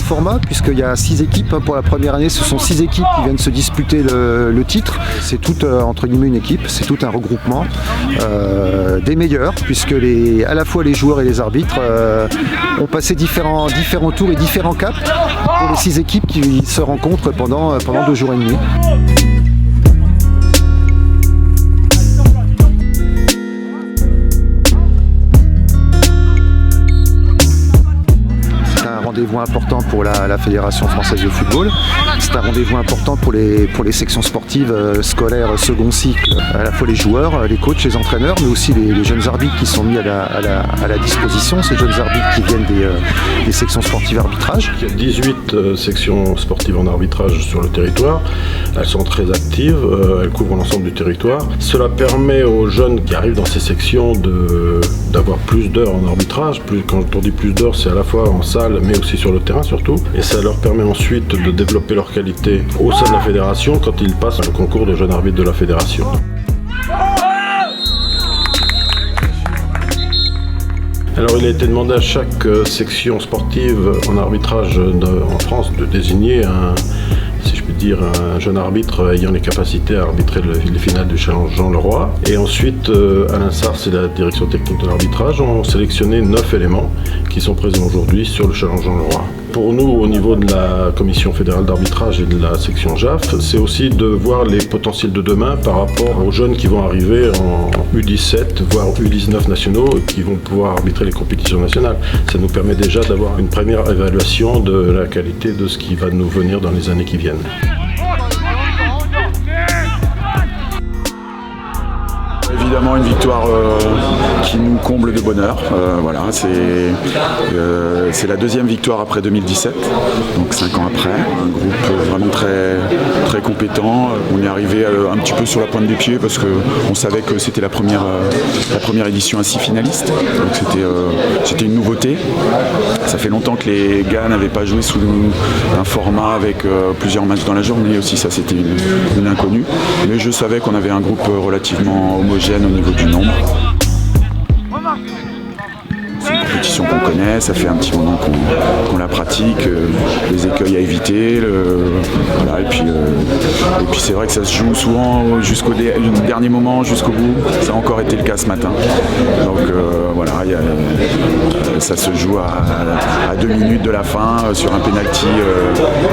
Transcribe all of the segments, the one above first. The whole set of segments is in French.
format puisqu'il y a 6 équipes. Pour la première année, ce sont 6 équipes qui viennent se disputer le titre. C'est tout entre guillemets une équipe, c'est tout un regroupement des meilleurs puisque à la fois les joueurs et les arbitres ont passé différents tours et différents caps pour les 6 équipes qui se rencontrent pendant 2 jours et demi. Rendez-vous important pour la Fédération française de football. C'est un rendez-vous important pour les sections sportives scolaires second cycle, à la fois les joueurs, les coachs, les entraîneurs, mais aussi les jeunes arbitres qui sont mis à la disposition, ces jeunes arbitres qui viennent des sections sportives arbitrage. Il y a 18 sections sportives en arbitrage sur le territoire. Elles sont très actives, elles couvrent l'ensemble du territoire. Cela permet aux jeunes qui arrivent dans ces sections d'avoir plus d'heures en arbitrage. Quand on dit plus d'heures, c'est à la fois en salle, mais aussi sur le terrain surtout. Et ça leur permet ensuite de développer leur qualité au sein de la fédération quand ils passent le concours de jeunes arbitres de la fédération. Alors il a été demandé à chaque section sportive en arbitrage en France de désigner un jeune arbitre ayant les capacités à arbitrer les finales du Challenge Jean Leroy. Et ensuite, Alain Sars et la direction technique de l'arbitrage ont sélectionné 9 éléments qui sont présents aujourd'hui sur le Challenge Jean Leroy. Pour nous, au niveau de la Commission fédérale d'arbitrage et de la section JAF, c'est aussi de voir les potentiels de demain par rapport aux jeunes qui vont arriver en U17, voire U19 nationaux, et qui vont pouvoir arbitrer les compétitions nationales. Ça nous permet déjà d'avoir une première évaluation de la qualité de ce qui va nous venir dans les années qui viennent. Évidemment une victoire qui nous comble de bonheur. Voilà, c'est la deuxième victoire après 2017, donc 5 ans après. Un groupe vraiment très, très compétent. On est arrivé un petit peu sur la pointe du pied parce qu'on savait que c'était la première édition à 6 finalistes. Donc c'était une nouveauté. Ça fait longtemps que les gars n'avaient pas joué sous un format avec plusieurs matchs dans la journée aussi. Ça c'était une inconnue. Mais je savais qu'on avait un groupe relativement homogène au niveau du nombre. C'est une compétition qu'on connaît, ça fait un petit moment qu'on la pratique, les écueils à éviter, voilà, et puis c'est vrai que ça se joue souvent jusqu'au dernier moment, jusqu'au bout. Ça a encore été le cas ce matin. Donc voilà, ça se joue à 2 minutes de la fin sur un penalty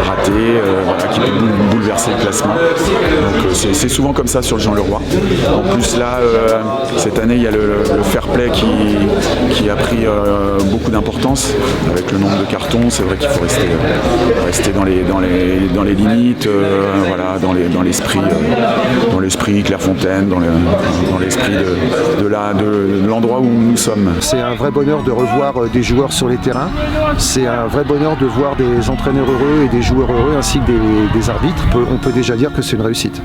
raté, voilà, qui peut bouleverser le classement. Donc c'est souvent comme ça sur le Jean Leroy. En plus là, cette année, il y a le fair play qui a pris beaucoup d'importance avec le nombre de cartons. C'est vrai qu'il faut rester dans les limites, voilà, dans l'esprit Clairefontaine, dans l'esprit de l'endroit où nous sommes. C'est un vrai bonheur de revoir des joueurs sur les terrains. C'est un vrai bonheur de voir des entraîneurs heureux et des joueurs heureux ainsi que des arbitres. On peut déjà dire que c'est une réussite.